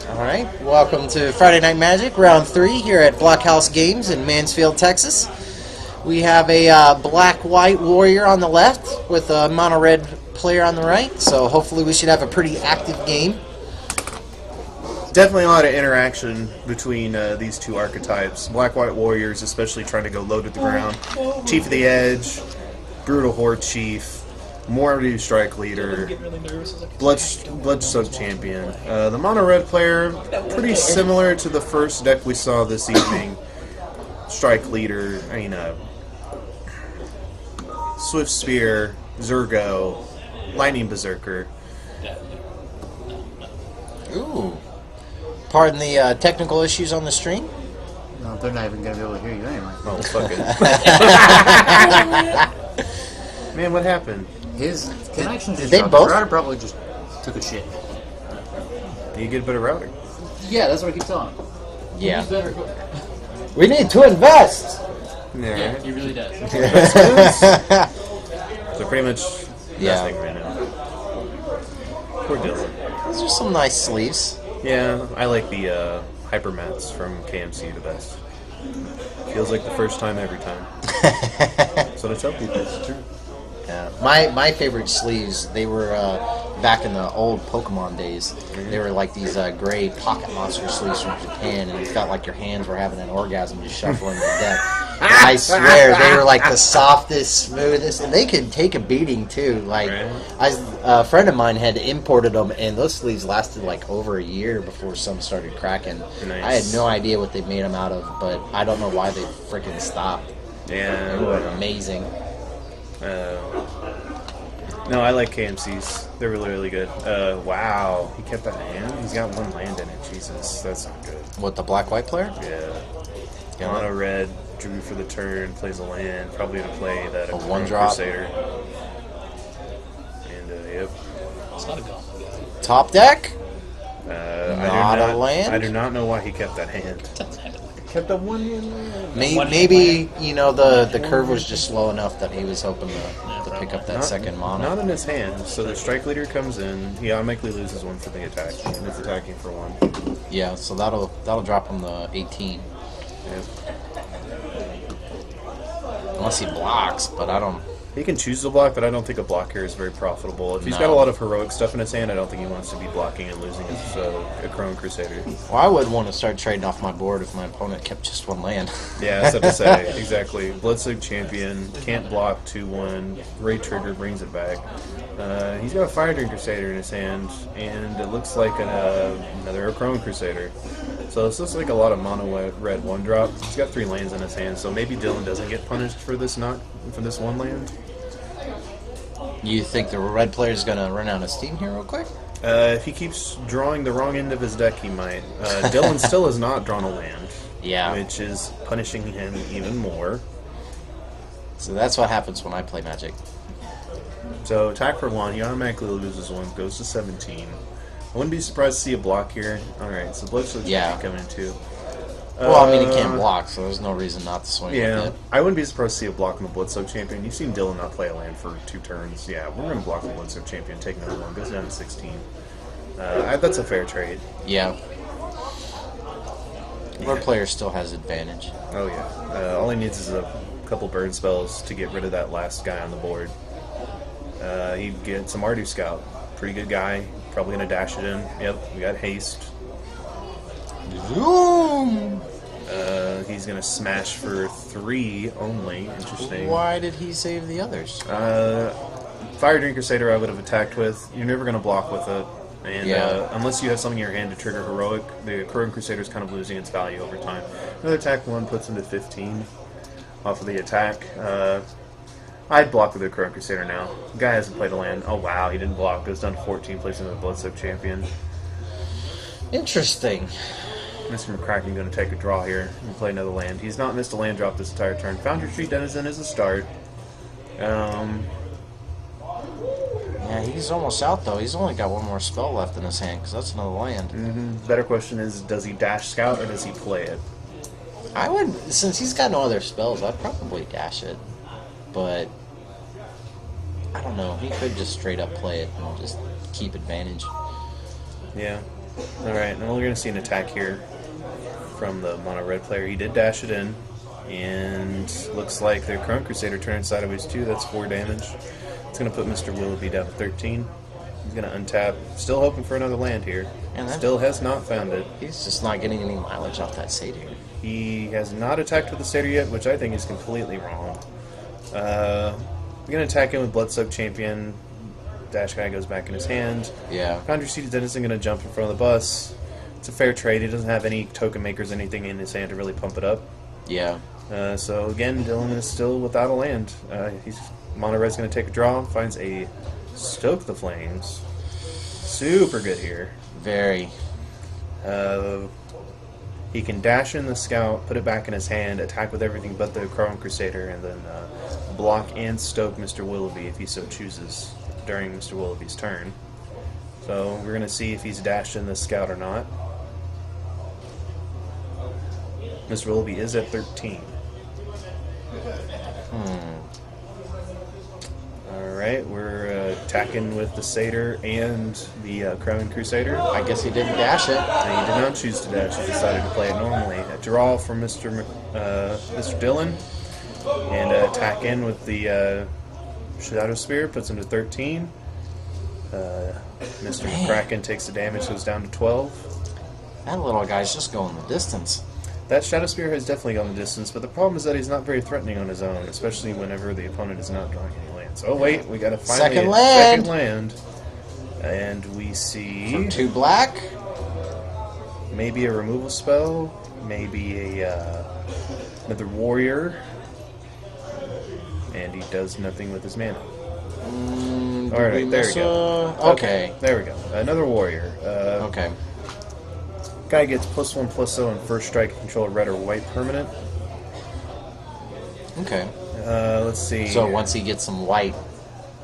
All right, welcome to Friday Night Magic, Round 3 here at Blockhouse Games in Mansfield, Texas. We have a black-white warrior on the left with a mono-red player on the right, so hopefully we should have a pretty active game. Definitely a lot of interaction between these two archetypes. Black-white warriors, especially trying to go low to the ground. Chief of the Edge, brutal horde chief, Morty strike leader, blood-soaked champion. The mono-red player, pretty similar to the first deck we saw this evening. Strike leader, Swift Spear, Zurgo, Lightning Berserker. Ooh. Pardon the technical issues on the stream. No, they're not even going to be able to hear you anyway. Oh, fuck it. Man, what happened? His connection just they dropped. both? The router probably just took a shit. You get a better router. Yeah, that's what I keep telling him. Yeah. He's better. We need to invest! Yeah, he really does. So pretty much Yeah. nothing right now. Poor Dylan. Those are some nice sleeves. Yeah, I like the hyper mats from KMC the best. Feels like the first time every time. So to tell people, it's true. Yeah. My favorite sleeves, they were back in the old Pokemon days. They were like these gray pocket monster sleeves from Japan, and it felt like your hands were having an orgasm just shuffling the deck. And I swear, they were like the softest, smoothest, and they could take a beating too. Like, a friend of mine had imported them, and those sleeves lasted like over a year before some started cracking. Nice. I had no idea what they made them out of, but I don't know why they freaking stopped. Yeah. They were amazing. No, I like KMCs. They're really, really good. Wow, he kept that hand? He's got one land in it. Jesus, that's not good. What, the black-white player? Yeah. Mono red, drew for the turn, plays a land, probably going to play that A one-drop. Crusader. And, yep. It's not a gauntlet guy. Top deck? Not a land? I do not know why he kept that hand. Kept a one-hand land. Maybe the curve was just slow enough that he was hoping to pick up that second mono. Not in his hand. So the strike leader comes in, he automatically loses one for the attack, and it's attacking for one. Yeah, so that'll drop him to 18. Yep. Unless he blocks, but I don't. He can choose to block, but I don't think a block here is very profitable. If he's No. got a lot of heroic stuff in his hand, I don't think he wants to be blocking and losing his a Crone Crusader. Well, I would want to start trading off my board if my opponent kept just one land. Yeah, that's what to say. Exactly. Bloodsoaked champion, can't block 2-1, Ray Trigger brings it back. He's got a Fire Drain Crusader in his hand, and it looks like another Crone Crusader. So this looks like a lot of mono red one drop. He's got 3 lands in his hand, so maybe Dylan doesn't get punished for this one land. You think the red player is going to run out of steam here real quick? If he keeps drawing the wrong end of his deck, he might. Dylan still has not drawn a land. Yeah. Which is punishing him even more. So that's what happens when I play Magic. So attack for 1, he automatically loses 1, goes to 17. I wouldn't be surprised to see a block here. Alright, so Bloodsoaked coming in too. Well, I mean, he can't block, so there's no reason not to swing with it. I wouldn't be surprised to see a block on the Bloodsoaked Champion. You've seen Dylan not play a land for 2 turns. Yeah, we're going to block the Bloodsoaked Champion, take another one, goes down to 16. That's a fair trade. Yeah. Red player still has advantage. Oh yeah. All he needs is a couple burn spells to get rid of that last guy on the board. He'd get some Ardu Scout. Pretty good guy. Probably going to dash it in. Yep, we got haste. Zoom! He's going to smash for 3 only. Interesting. Why did he save the others? Fire Drain Crusader I would have attacked with. You're never going to block with it. And unless you have something in your hand to trigger Heroic, the Crone Crusader is kind of losing its value over time. Another attack 1 puts him to 15 off of the attack. I'd block with the Crone Crusader now. The guy hasn't played a land. Oh wow, he didn't block. Goes down to 14, plays him with Bloodsoaked Champion. Interesting. Mr. McCracken going to take a draw here and play another land. He's not missed a land drop this entire turn. Foundry Tree Denizen is a start. Yeah, he's almost out, though. He's only got one more spell left in his hand, because that's another land. Better question is, does he dash Scout or does he play it? I would, since he's got no other spells, I'd probably dash it. But, I don't know. He could just straight up play it and just keep advantage. Yeah. Alright, now we're going to see an attack here from the mono red player. He did dash it in, and looks like the Chrome Crusader turned sideways too. That's 4 damage. It's going to put Mr. Willoughby down to 13. He's going to untap, still hoping for another land here. And still has not found it. He's just not getting any mileage off that satyr. He has not attacked with the satyr yet, which I think is completely wrong. We're going to attack him with Bloodsoaked Champion. Dash guy goes back in his hand. Yeah. Foundry Seed isn't going to jump in front of the bus. It's a fair trade. He doesn't have any token makers, anything in his hand to really pump it up. Yeah. So again, Dylan is still without a land. Mono Red's going to take a draw. Finds a Stoke the Flames. Super good here. Very. He can dash in the Scout, put it back in his hand, attack with everything but the Chrome Crusader, and then block and stoke Mr. Willoughby if he so chooses during Mr. Willoughby's turn. So we're going to see if he's dashed in the Scout or not. Mr. Willoughby is at 13. Alright, we're attacking with the Satyr and the Crown Crusader. I guess he didn't dash it. And he did not choose to dash, he decided to play it normally. A draw from Mr. Dillon, and attack in with the Shadow Spear, puts him to 13. Mr. McCracken takes the damage, goes down to 12. That little guy's just going the distance. That Shadow Spear has definitely gone the distance, but the problem is that he's not very threatening on his own, especially whenever the opponent is not drawing any lands. Oh wait, we got to find Second second land. And we see... From 2 black? Maybe a removal spell, maybe another warrior, and he does nothing with his mana. Alright, there we go. Okay. There we go. Another warrior. Okay. Guy gets +1/+0 and first strike and control a red or white permanent. Okay. Let's see. So once he gets some white,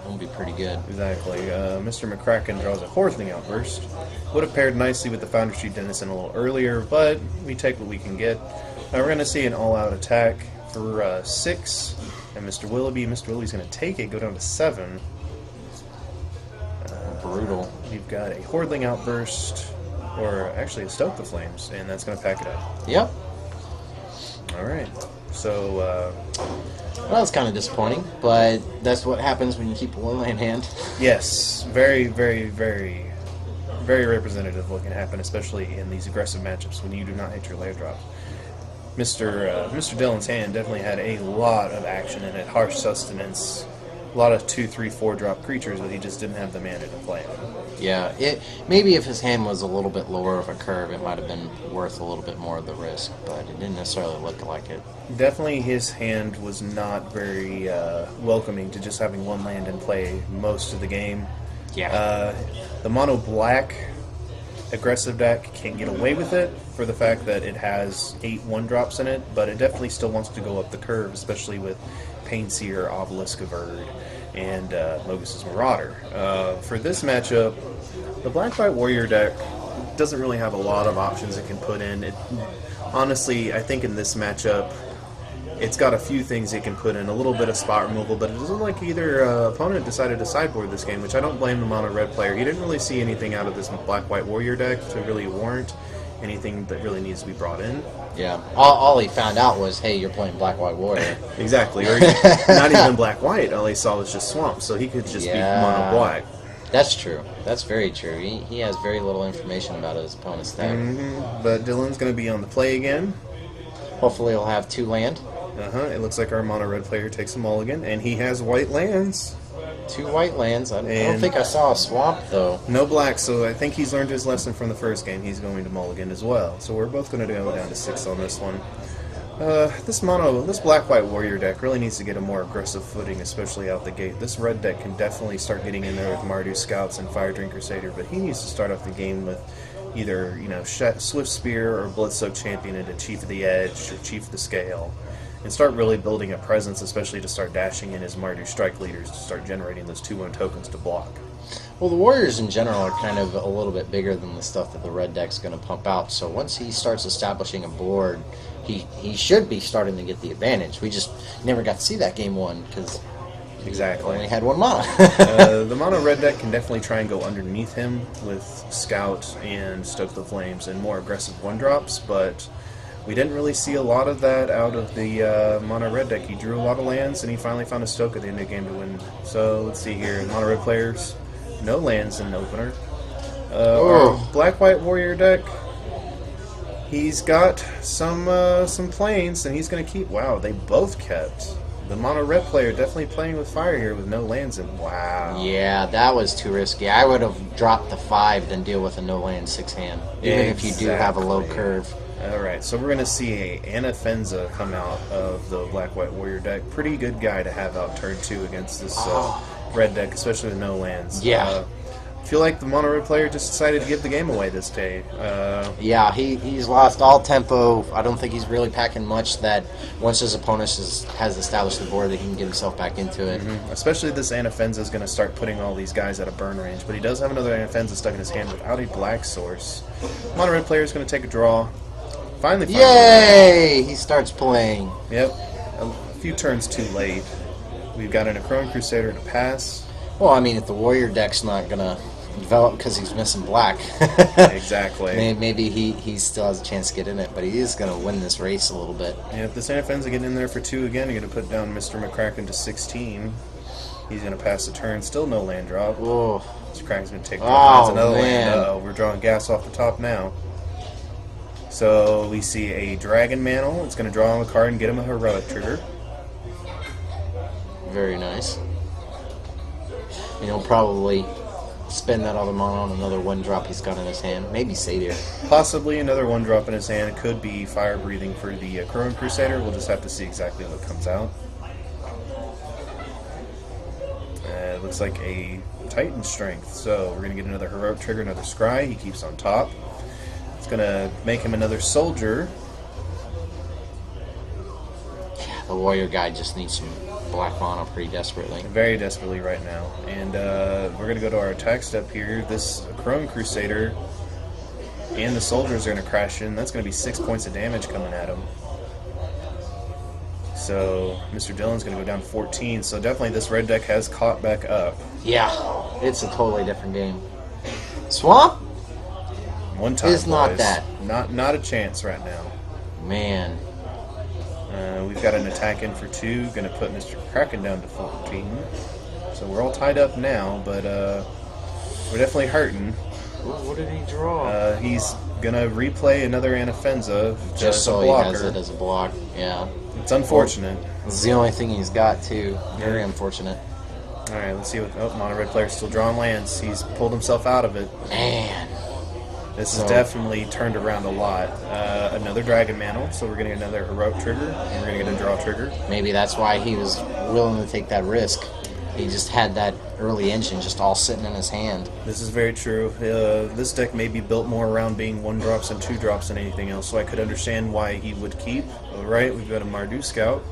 it'll be pretty good. Exactly. Mr. McCracken draws a Horthling Outburst. Would have paired nicely with the Foundry Street Denizen a little earlier, but we take what we can get. We're going to see an all-out attack for 6. And Mr. Willoughby's going to take it, go down to 7. Brutal. You've got a Horthling Outburst, or actually a Stoke the Flames, and that's going to pack it up. Yep. Alright. So, Well, that was kind of disappointing, but that's what happens when you keep a one-land hand. yes, very, very, very, very representative of what can happen, especially in these aggressive matchups when you do not hit your layer drops. Mr. Dillon's hand definitely had a lot of action in it, harsh sustenance, a lot of 2, 3, 4 drop creatures, but he just didn't have the mana to play them. Yeah, maybe if his hand was a little bit lower of a curve, it might have been worth a little bit more of the risk, but it didn't necessarily look like it. Definitely his hand was not very welcoming to just having one land in play most of the game. Yeah. The mono black aggressive deck can't get away with it for the fact that it has 8 1-drops in it, but it definitely still wants to go up the curve, especially with Painseer, Obelisk of Erd, and Mogus's Marauder. For this matchup, the Black-White Warrior deck doesn't really have a lot of options it can put in. Honestly, I think in this matchup, it's got a few things it can put in, a little bit of spot removal, but it doesn't look like either opponent decided to sideboard this game, which I don't blame the mono-red player. He didn't really see anything out of this Black-White Warrior deck to really warrant anything that really needs to be brought in. Yeah. All he found out was, hey, you're playing Black-White Warrior. Exactly. Or not even Black-White. All he saw was just Swamp, so he could just be mono-black. That's true. That's very true. He has very little information about his opponent's deck. But Dylan's going to be on the play again. Hopefully he'll have 2 land. It looks like our mono-red player takes a mulligan, and he has white lands. 2 white lands. I don't think I saw a swamp, though. No black, so I think he's learned his lesson from the first game. He's going to mulligan as well. So we're both going to go down to 6 on this one. This Black-White Warrior deck really needs to get a more aggressive footing, especially out the gate. This red deck can definitely start getting in there with Mardu Scouts and Fire Drink Crusader, but he needs to start off the game with either, Swift Spear or Bloodsoaked Champion into Chief of the Edge or Chief of the Scale, and start really building a presence, especially to start dashing in his Mardu Strike Leaders to start generating those 2/1 tokens to block. Well, the Warriors in general are kind of a little bit bigger than the stuff that the red deck's going to pump out, so once he starts establishing a board, he should be starting to get the advantage. We just never got to see that game 1 because Exactly. Only had 1 mana. The mono red deck can definitely try and go underneath him with Scout and Stoke the Flames and more aggressive 1-drops, but we didn't really see a lot of that out of the mono red deck. He drew a lot of lands, and he finally found a Stoke at the end of the game to win. So let's see here. Mono red players, no lands in the opener. Our black-white warrior deck, he's got some planes, and he's going to keep... Wow, they both kept... The mono red player definitely playing with fire here with no lands in. Wow. Yeah, that was too risky. I would have dropped the 5 than deal with a no land 6 hand, even if you do have a low curve. Alright, so we're going to see a Anafenza come out of the black-white warrior deck. Pretty good guy to have out turn 2 against this red deck, especially with no lands. Yeah. I feel like the mono red player just decided to give the game away this day. Yeah, he's lost all tempo. I don't think he's really packing much that once his opponent has established the board that he can get himself back into it. Especially this Anafenza is going to start putting all these guys at a burn range, but he does have another Anafenza stuck in his hand without a black source. Mono red player is going to take a draw. Finally. Yay! He starts playing. Yep. A few turns too late. We've got an Akron Crusader to pass. Well, I mean, if the warrior deck's not going to develop because he's missing black. Exactly. Maybe he still has a chance to get in it, but he is going to win this race a little bit. Yeah, if this Anafenza getting in there for 2 again, you're going to put down Mr. McCracken to 16. He's going to pass the turn. Still no land drop. Whoa. Mr. Cracken's going to take another man. land. Uh-oh, we're drawing gas off the top now. So we see a Dragon Mantle. It's going to draw him a card and get him a heroic trigger. Very nice. And he'll probably spend that other mana on another 1-drop he's got in his hand. Maybe Satyr. Possibly another 1-drop in his hand. It could be Fire Breathing for the Akron Crusader. We'll just have to see exactly what comes out. It looks like a Titan Strength. So we're going to get another heroic trigger, another Scry. He keeps on top. It's going to make him another Soldier. Yeah, the warrior guy just needs some black mana pretty desperately. Very desperately right now. And we're going to go to our attack step here. This Akron Crusader and the Soldiers are going to crash in. That's going to be 6 points of damage coming at him. So Mr. Dillon's going to go down 14. So definitely this red deck has caught back up. Yeah, it's a totally different game. Swamp? One time, It's not boys. that. Not a chance right now. Man. We've got an attack in for 2. Going to put Mr. Kraken down to 14. So we're all tied up now, but we're definitely hurting. What did he draw? He's going to replay another Anafenza Just so a he blocker. has it as a block. Yeah. It's unfortunate. It's the only thing he's got, too. Very unfortunate. Alright, let's see what... Oh, mono red player's still drawing lands. He's pulled himself out of it. Man. This has definitely turned around a lot. Another Dragon Mantle, so we're going to get another Heroic trigger, and we're going to get a Draw trigger. Maybe that's why he was willing to take that risk. He just had that early engine just all sitting in his hand. This is very true. This deck may be built more around being 1-drops and 2-drops than anything else, so I could understand why he would keep. Alright, we've got a Mardu Scout.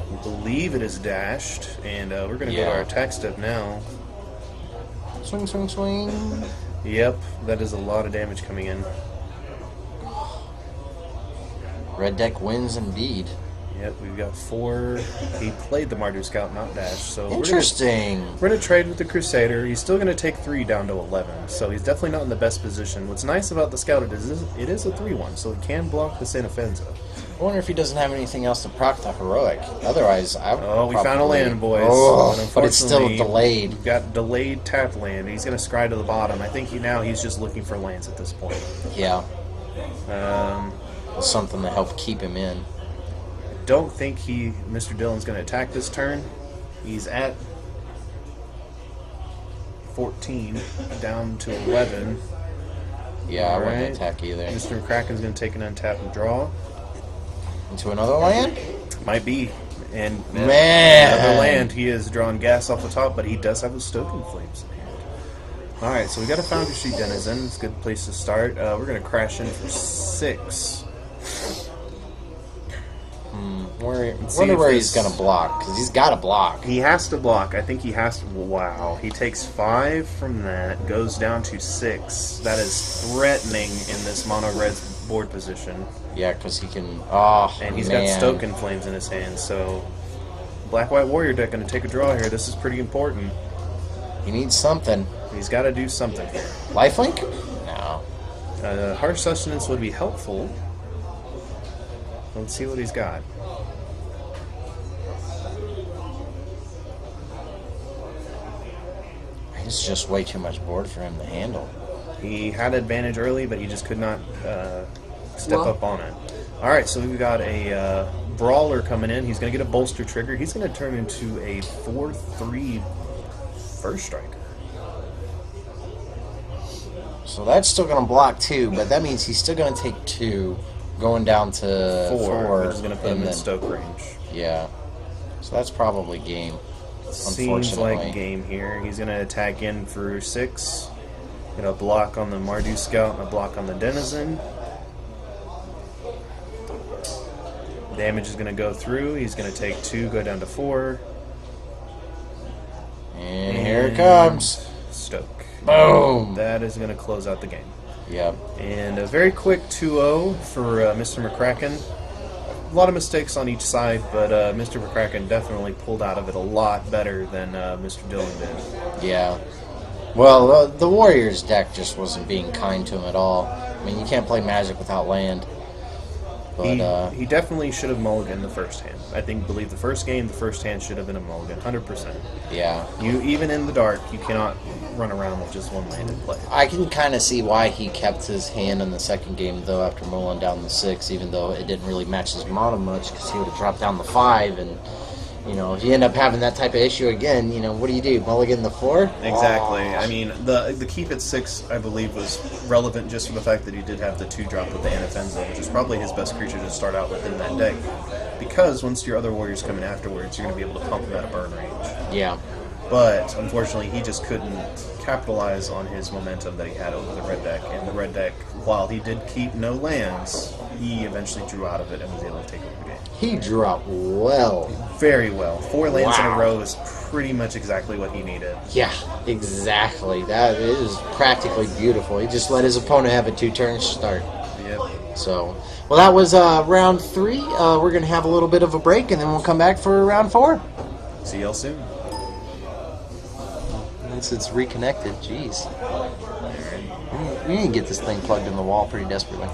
We believe it is dashed, and we're going to go to our attack step now. Swing, swing, swing. Yep, that is a lot of damage coming in. Red deck wins indeed. Yep, we've got 4. He played the Mardu Scout, not Dash. So Interesting. We're going to trade with the Crusader. He's still going to take 3 down to 11, so he's definitely not in the best position. What's nice about the Scout is it is a 3-1, so he can block the Anafenza. I wonder if he doesn't have anything else to proc the Heroic. Otherwise, I would Oh, we found a land, boys. But it's still delayed. We've got delayed tap land. He's going to scry to the bottom. I think he's just looking for lands at this point. Yeah. Something to help keep him in. Don't think Mr. Dillon's going to attack this turn. He's at 14, down to 11. Yeah, I wouldn't attack either. Mr. Kraken's going to take an untap and draw. Into another land? Might be. And Man! another land. He has drawn gas off the top, but he does have a Stoken Flames in hand. Alright, so we got a Foundry Street Denizen. It's a good place to start. We're going to crash in for 6. Wonder where he's going to block, because he's got to block. He has to block. I think he has to. Wow. He takes 5 from that, goes down to 6. That is threatening in this mono-red board position. Yeah, because he can... Oh, And he's man. got Stoken Flames in his hand, so Black-White Warrior deck going to take a draw here. This is pretty important. He needs something. He's got to do something. Lifelink? No. Harsh Sustenance would be helpful. Let's see what he's got. It's just way too much board for him to handle. He had advantage early, but he just could not step up on it. All right, so we've got a Brawler coming in. He's going to get a Bolster trigger. He's going to turn into a 4/3 First Strike. So that's still going to block 2, but that means he's still going to take 2, going down to 4. Which is going to put him in Stoke range. Yeah. So that's probably game. Seems like game here. He's going to attack in for 6. Going to block on the Mardu Scout and a block on the Denizen. Damage is going to go through. He's going to take 2, go down to 4. And here it comes. Stoke. Boom. That is going to close out the game. Yep. And a very quick 2-0 for Mr. McCracken. A lot of mistakes on each side, but Mr. McCracken definitely pulled out of it a lot better than Mr. Dillon did. Yeah. Well, the Warriors deck just wasn't being kind to him at all. I mean, you can't play Magic without land. But he definitely should have mulliganed the first hand. I believe the first game, the first hand should have been a mulligan, 100%. Yeah. Even in the dark, you cannot run around with just one land in play. I can kind of see why he kept his hand in the second game, though, after mulling down the 6, even though it didn't really match his mono much, because he would have dropped down the 5, and, you know, if you end up having that type of issue again, you know, what do? Mulligan the 4? Exactly. Oh. I mean, the keep at 6, I believe, was relevant just for the fact that he did have the 2-drop with the Anafenza, which is probably his best creature to start out with in that deck. Because once your other warriors come in afterwards, you're going to be able to pump him out of burn range. Yeah. But, unfortunately, he just couldn't capitalize on his momentum that he had over the red deck. And the red deck, while he did keep no lands, he eventually drew out of it and was able to take over the game. He drew out well. Very well. 4 lands in a Wow. row is pretty much exactly what he needed. Yeah, exactly. That is practically beautiful. He just let his opponent have a 2-turn start. Yep. So, well, that was round 3. We're going to have a little bit of a break, and then we'll come back for round 4. See y'all soon. Once it's reconnected, jeez. We need to get this thing plugged in the wall pretty desperately.